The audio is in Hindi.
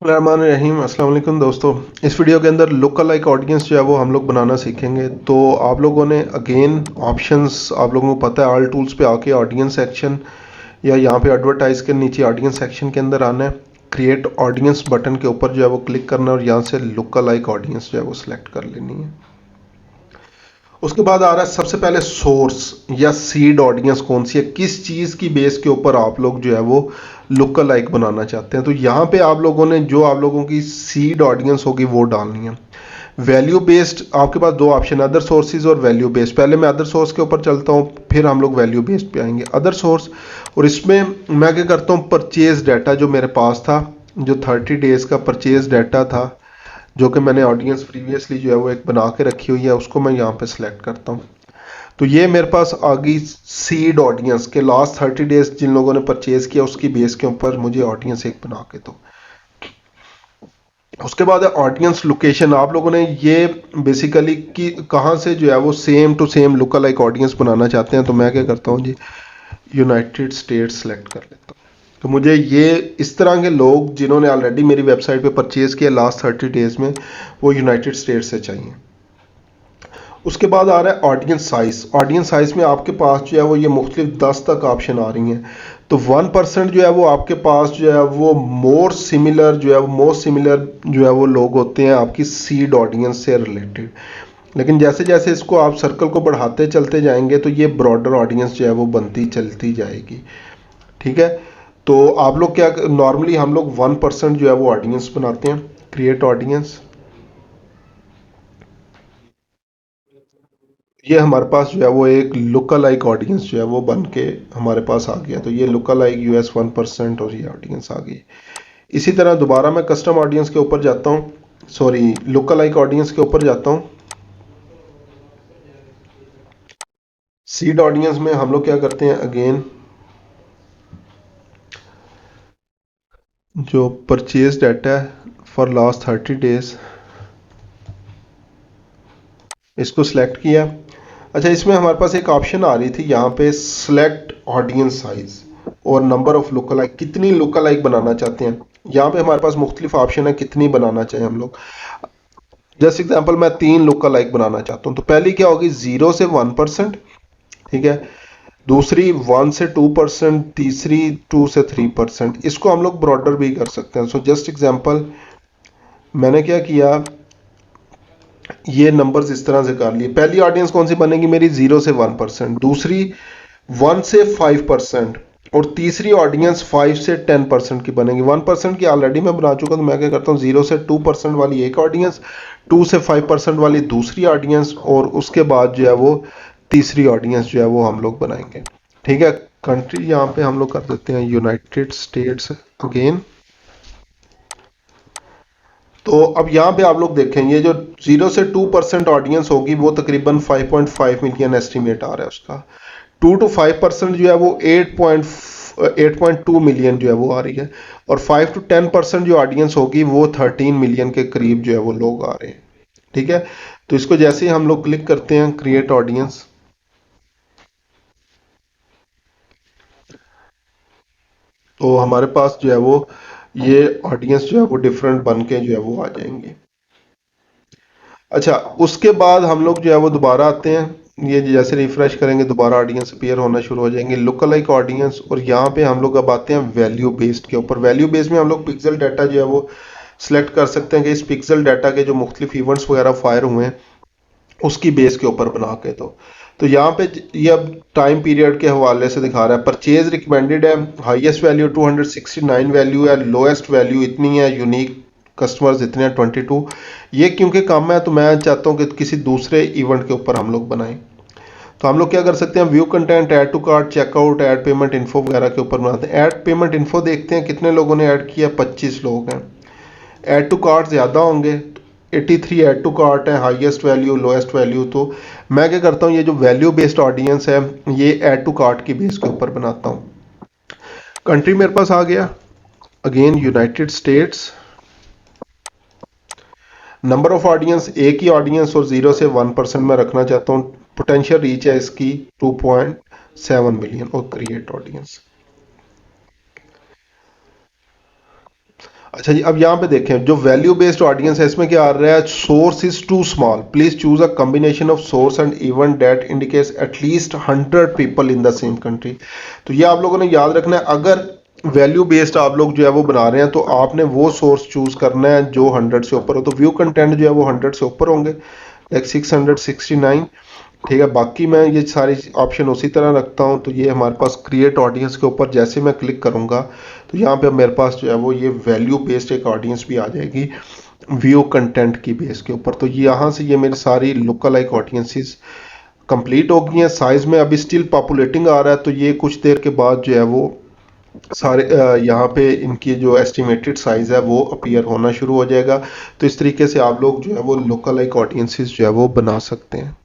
रहीम अस्सलाम वालेकुम दोस्तों। इस वीडियो के अंदर लुक लाइक ऑडियंस जो है वो हम लोग बनाना सीखेंगे। तो आप लोगों ने अगेन ऑप्शंस, आप लोगों को पता है, ऑल टूल्स पे आके ऑडियंस सेक्शन या यहाँ पे एडवर्टाइज के नीचे ऑडियंस सेक्शन के अंदर आना है। क्रिएट ऑडियंस बटन के ऊपर जो है वो क्लिक करना है और यहाँ से लुक लाइक ऑडियंस जो है वो सिलेक्ट कर लेनी है। उसके बाद आ रहा है सबसे पहले सोर्स या सीड ऑडियंस कौन सी है, किस चीज की बेस के ऊपर आप लोग जो है वो लुक लाइक बनाना चाहते हैं। तो यहाँ पे आप लोगों ने जो आप लोगों की सीड ऑडियंस होगी वो डालनी है। वैल्यू बेस्ड आपके पास दो ऑप्शन, अदर सोर्सेज और वैल्यू बेस्ड। पहले मैं अदर सोर्स के ऊपर चलता हूँ, फिर हम लोग वैल्यू बेस्ड पे आएंगे। अदर सोर्स, और इसमें मैं क्या करता हूँ, परचेज डाटा जो मेरे पास था, जो 30 डेज का परचेज डाटा था, जो कि मैंने ऑडियंस प्रीवियसली जो है वो एक बना के रखी हुई है, उसको मैं यहाँ पे सिलेक्ट करता हूँ। तो ये मेरे पास आ गई सीड ऑडियंस के लास्ट 30 डेज जिन लोगों ने परचेज किया उसकी बेस के ऊपर मुझे ऑडियंस एक बना के दो। उसके बाद है ऑडियंस लोकेशन। आप लोगों ने ये बेसिकली कि कहाँ से जो है वो same to same look like audience बनाना चाहते हैं। तो मैं क्या करता हूँ जी, यूनाइटेड स्टेट्स सेलेक्ट कर लेता हूँ। तो मुझे ये इस तरह के लोग जिन्होंने ऑलरेडी मेरी वेबसाइट पे परचेज किया लास्ट 30 डेज में, वो यूनाइटेड स्टेट्स से चाहिए। उसके बाद आ रहा है ऑडियंस साइज। ऑडियंस साइज में आपके पास जो है वो ये मुख्तलिफ 10 तक ऑप्शन आ रही हैं। तो 1% जो है वो आपके पास जो है वो मोर सिमिलर जो है वो मोस्ट सिमिलर जो है वो लोग होते हैं आपकी सीड ऑडियंस से रिलेटेड। लेकिन जैसे जैसे इसको आप सर्कल को बढ़ाते चलते जाएंगे तो ये ब्रॉडर ऑडियंस जो है वो बनती चलती जाएगी। ठीक है। तो आप लोग क्या, नॉर्मली हम लोग 1% जो है वो ऑडियंस बनाते हैं। क्रिएट ऑडियंस, ये हमारे पास जो है वो एक लुका लाइक ऑडियंस जो है वो बन के हमारे पास आ गया। तो ये लुका लाइक यूएस 1% और ये ऑडियंस आ गई। इसी तरह दोबारा मैं कस्टम ऑडियंस के ऊपर जाता हूँ, सॉरी लुका लाइक ऑडियंस के ऊपर जाता हूँ। सीड ऑडियंस में हम लोग क्या करते हैं, अगेन जो परचेज डाटा है फॉर लास्ट 30 डेज, इसको सिलेक्ट किया। अच्छा, इसमें हमारे पास एक ऑप्शन आ रही थी यहाँ पे, सिलेक्ट ऑडियंस साइज और नंबर ऑफ लुक लाइक, कितनी लुक लाइक बनाना चाहते हैं। यहाँ पे हमारे पास मुख्तलिफ ऑप्शन है कितनी बनाना चाहिए हम लोग। जैसे एग्जांपल मैं 3 लुक लाइक बनाना चाहता हूँ। तो पहली क्या होगी, 0 से 1%। ठीक है। दूसरी 1 से 2%, तीसरी 2 से 3%। इसको हम लोग ब्रॉडर भी कर सकते हैं। सो जस्ट एग्जांपल मैंने क्या किया, ये नंबर्स इस तरह से कर लिए। पहली ऑडियंस कौन सी बनेगी मेरी, 0 से 1%, दूसरी 1 से 5%, और तीसरी ऑडियंस 5 से 10% की बनेगी। 1% की ऑलरेडी मैं बना चुका। तो मैं क्या करता हूँ, 0 से 2% वाली एक ऑडियंस, 2 से 5% वाली दूसरी ऑडियंस, और उसके बाद जो है वो तीसरी ऑडियंस जो है वो हम लोग बनाएंगे। ठीक है। कंट्री यहाँ पे हम लोग कर देते हैं यूनाइटेड स्टेट्स अगेन। तो अब यहाँ पे आप लोग देखें, ये जो 0 से 2% ऑडियंस होगी वो तकरीबन 5.5 मिलियन एस्टिमेट आ रहा है उसका। 2 to 5% जो है वो 8.2 मिलियन जो है वो आ रही है। और 5 to 10% जो ऑडियंस होगी वो 13 मिलियन के करीब जो है वो लोग आ रहे हैं। ठीक है। तो इसको जैसे ही हम लोग क्लिक करते हैं क्रिएट ऑडियंस, तो हमारे पास जो है वो ये ऑडियंस जो है वो डिफरेंट बन के जो है वो आ जाएंगे। अच्छा, उसके बाद हम लोग जो है वो दोबारा आते हैं। ये जैसे रिफ्रेश करेंगे दोबारा ऑडियंस अपीयर होना शुरू हो जाएंगे, लुक लाइक ऑडियंस। और यहाँ पे हम लोग अब आते हैं वैल्यू बेस्ड के ऊपर। वैल्यू बेस्ड में हम लोग पिक्सल डाटा जो है वो सिलेक्ट कर सकते हैं कि इस पिक्सल डाटा के जो मुख्तलिफ इवेंट्स वगैरह फायर हुए हैं उसकी बेस के ऊपर बना के। तो यहाँ पे ये अब टाइम पीरियड के हवाले से दिखा रहा है। परचेज रिकमेंडेड है, हाईएस्ट वैल्यू 269 वैल्यू है, लोएस्ट वैल्यू इतनी है, यूनिक कस्टमर्स इतने हैं 22। ये क्योंकि कम है तो मैं चाहता हूँ कि किसी दूसरे इवेंट के ऊपर हम लोग बनाएं। तो हम लोग क्या कर सकते हैं, view content, add to cart, checkout, add payment info वगैरह के ऊपर बनाते हैं। ऐड पेमेंट इन्फो देखते हैं कितने लोगों ने ऐड किया, 25 लोग हैं। ऐड टू कार्ट ज़्यादा होंगे, 83 ऐड टू कार्ट है, हाईएस्ट वैल्यू लोएस्ट वैल्यू। तो मैं क्या करता हूँ, ये जो वैल्यू बेस्ड ऑडियंस है ये ऐड टू कार्ट की बेस के ऊपर बनाता हूँ। कंट्री मेरे पास आ गया, again United states. Number of audience एक ही ऑडियंस और 0 से 1% में रखना चाहता हूँ। पोटेंशियल रीच है इसकी 2.7 मिलियन और क्रिएट ऑडियंस। अच्छा जी, अब यहाँ पे देखें जो वैल्यू बेस्ड ऑडियंस है इसमें क्या आ रहा है, source is too small, please choose a combination of source and event that indicates at least 100 people in the same country. तो ये आप लोगों ने याद रखना है, अगर वैल्यू बेस्ड आप लोग जो है वो बना रहे हैं तो आपने वो सोर्स चूज करना है जो 100 से ऊपर हो। तो व्यू कंटेंट जो है वो 100 से ऊपर होंगे, लाइक 669। ठीक है, बाकी मैं ये सारे ऑप्शन उसी तरह रखता हूँ। तो ये हमारे पास क्रिएट ऑडियंस के ऊपर जैसे मैं क्लिक करूँगा तो यहाँ पे मेरे पास जो है वो ये वैल्यू बेस्ड एक ऑडियंस भी आ जाएगी व्यू कंटेंट की बेस के ऊपर। तो यहाँ से ये मेरी सारी लुक लाइक ऑडियंसेस कंप्लीट हो गई हैं। साइज में अभी स्टिल पॉपुलेटिंग आ रहा है, तो ये कुछ देर के बाद जो है वो सारे यहाँ पे इनकी जो एस्टिमेटेड साइज है वो अपीयर होना शुरू हो जाएगा। तो इस तरीके से आप लोग जो है वो लोकल लाइक ऑडियंसेस जो है वो बना सकते हैं।